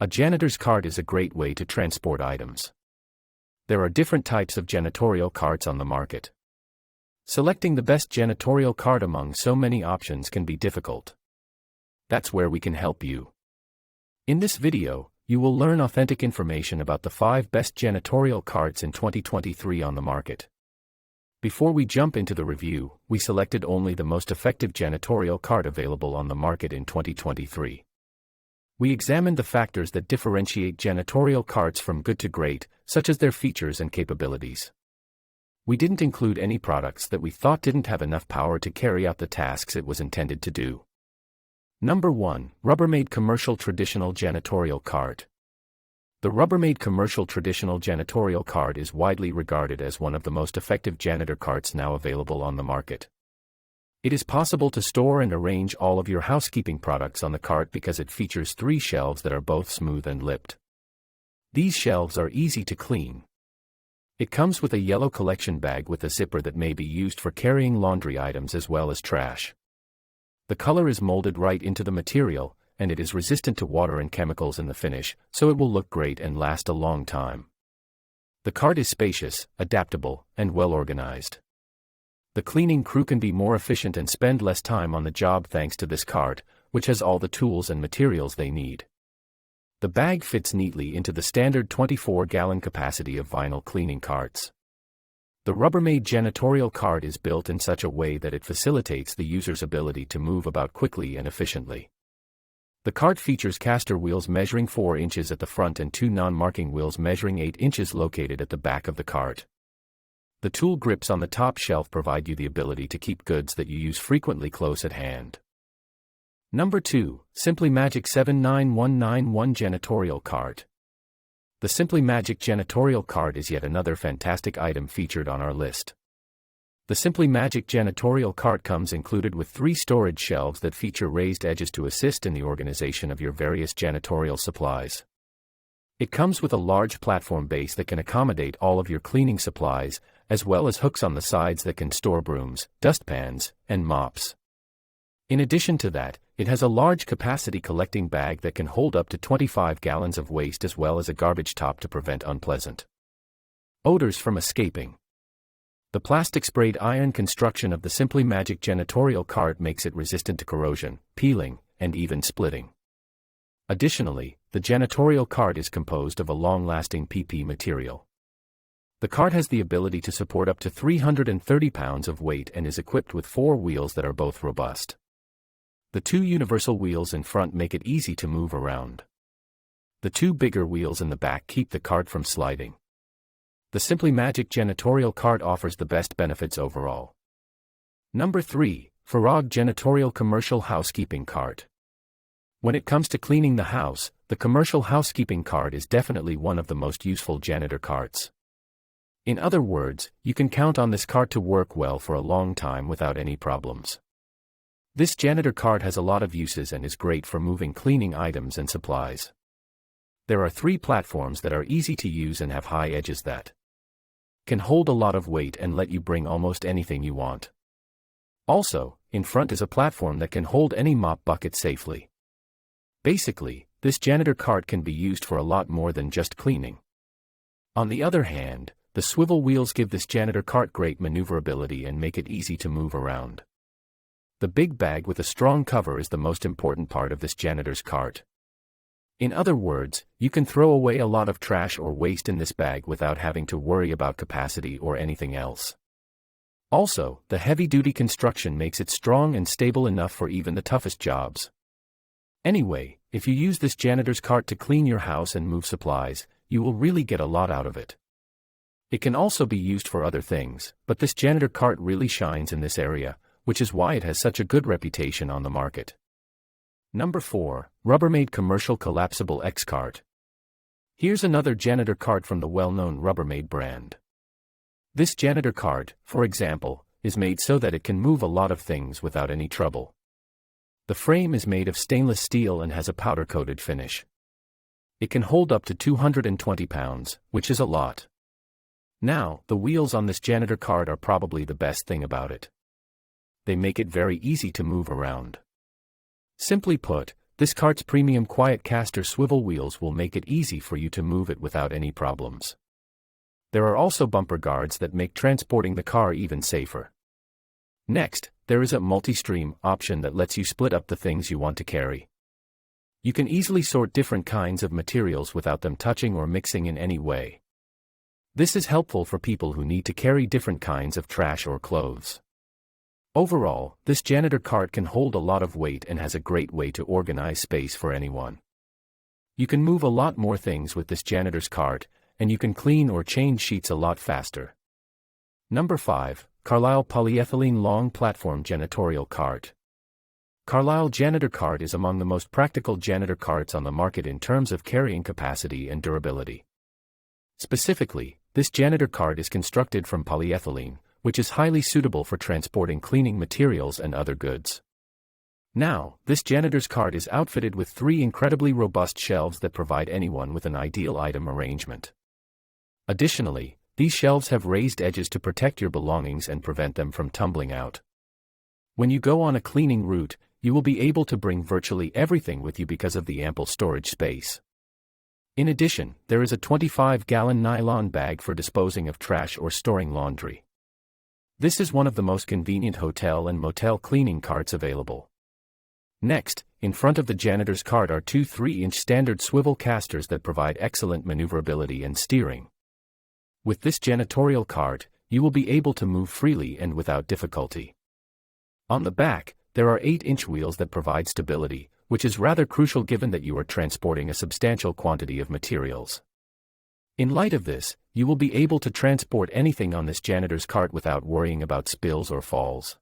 A janitor's cart is a great way to transport items. There are different types of janitorial carts on the market. Selecting the best janitorial cart among so many options can be difficult. That's where we can help you. In this video, you will learn authentic information about the 5 best janitorial carts in 2023 on the market. Before we jump into the review, we selected only the most effective janitorial cart available on the market in 2023. We examined the factors that differentiate janitorial carts from good to great, such as their features and capabilities. We didn't include any products that we thought didn't have enough power to carry out the tasks it was intended to do. Number 1. Rubbermaid Commercial Traditional Janitorial Cart. The Rubbermaid Commercial Traditional Janitorial Cart is widely regarded as one of the most effective janitor carts now available on the market. It is possible to store and arrange all of your housekeeping products on the cart because it features 3 shelves that are both smooth and lipped. These shelves are easy to clean. It comes with a yellow collection bag with a zipper that may be used for carrying laundry items as well as trash. The color is molded right into the material, and it is resistant to water and chemicals in the finish, so it will look great and last a long time. The cart is spacious, adaptable, and well organized. The cleaning crew can be more efficient and spend less time on the job thanks to this cart, which has all the tools and materials they need. The bag fits neatly into the standard 24-gallon capacity of vinyl cleaning carts. The Rubbermaid Janitorial Cart is built in such a way that it facilitates the user's ability to move about quickly and efficiently. The cart features caster wheels measuring 4 inches at the front and 2 non-marking wheels measuring 8 inches located at the back of the cart. The tool grips on the top shelf provide you the ability to keep goods that you use frequently close at hand. Number 2. Simpli-Magic 79191 Janitorial Cart. The Simpli-Magic Janitorial Cart is yet another fantastic item featured on our list. The Simpli-Magic Janitorial Cart comes included with 3 storage shelves that feature raised edges to assist in the organization of your various janitorial supplies. It comes with a large platform base that can accommodate all of your cleaning supplies, as well as hooks on the sides that can store brooms, dustpans, and mops. In addition to that, it has a large capacity collecting bag that can hold up to 25 gallons of waste as well as a garbage top to prevent unpleasant odors from escaping. The plastic sprayed iron construction of the Simpli-Magic Janitorial Cart makes it resistant to corrosion, peeling, and even splitting. Additionally, the janitorial cart is composed of a long-lasting PP material. The cart has the ability to support up to 330 pounds of weight and is equipped with 4 wheels that are both robust. The 2 universal wheels in front make it easy to move around. The 2 bigger wheels in the back keep the cart from sliding. The Simpli-Magic Janitorial Cart offers the best benefits overall. Number 3. Farag Janitorial Commercial Housekeeping Cart. When it comes to cleaning the house, the commercial housekeeping cart is definitely one of the most useful janitor carts. In other words, you can count on this cart to work well for a long time without any problems. This janitor cart has a lot of uses and is great for moving cleaning items and supplies. There are 3 platforms that are easy to use and have high edges that can hold a lot of weight and let you bring almost anything you want. Also, in front is a platform that can hold any mop bucket safely. Basically, this janitor cart can be used for a lot more than just cleaning. On the other hand, the swivel wheels give this janitor cart great maneuverability and make it easy to move around. The big bag with a strong cover is the most important part of this janitor's cart. In other words, you can throw away a lot of trash or waste in this bag without having to worry about capacity or anything else. Also, the heavy-duty construction makes it strong and stable enough for even the toughest jobs. Anyway, if you use this janitor's cart to clean your house and move supplies, you will really get a lot out of it. It can also be used for other things, but this janitor cart really shines in this area, which is why it has such a good reputation on the market. Number 4. Rubbermaid Commercial Collapsible X Cart. Here's another janitor cart from the well-known Rubbermaid brand. This janitor cart, for example, is made so that it can move a lot of things without any trouble. The frame is made of stainless steel and has a powder-coated finish. It can hold up to 220 pounds, which is a lot. Now, the wheels on this janitor cart are probably the best thing about it. They make it very easy to move around. Simply put, This cart's premium quiet caster swivel wheels will make it easy for you to move it without any problems. There are also bumper guards that make transporting the car even safer. Next, there is a multi-stream option that lets you split up the things you want to carry. You can easily sort different kinds of materials without them touching or mixing in any way. This is helpful for people who need to carry different kinds of trash or clothes. Overall, this janitor cart can hold a lot of weight and has a great way to organize space for anyone. You can move a lot more things with this janitor's cart, and you can clean or change sheets a lot faster. Number 5. Carlisle Polyethylene Long Platform Janitorial Cart. Carlisle Janitor Cart is among the most practical janitor carts on the market in terms of carrying capacity and durability. Specifically, this janitor cart is constructed from polyethylene, which is highly suitable for transporting cleaning materials and other goods. Now, this janitor's cart is outfitted with 3 incredibly robust shelves that provide anyone with an ideal item arrangement. Additionally, these shelves have raised edges to protect your belongings and prevent them from tumbling out. When you go on a cleaning route, you will be able to bring virtually everything with you because of the ample storage space. In addition, there is a 25-gallon nylon bag for disposing of trash or storing laundry. This is one of the most convenient hotel and motel cleaning carts available. Next, in front of the janitor's cart are 2 3-inch standard swivel casters that provide excellent maneuverability and steering. With this janitorial cart, you will be able to move freely and without difficulty. On the back, there are 8-inch wheels that provide stability, which is rather crucial given that you are transporting a substantial quantity of materials. In light of this, you will be able to transport anything on this janitor's cart without worrying about spills or falls.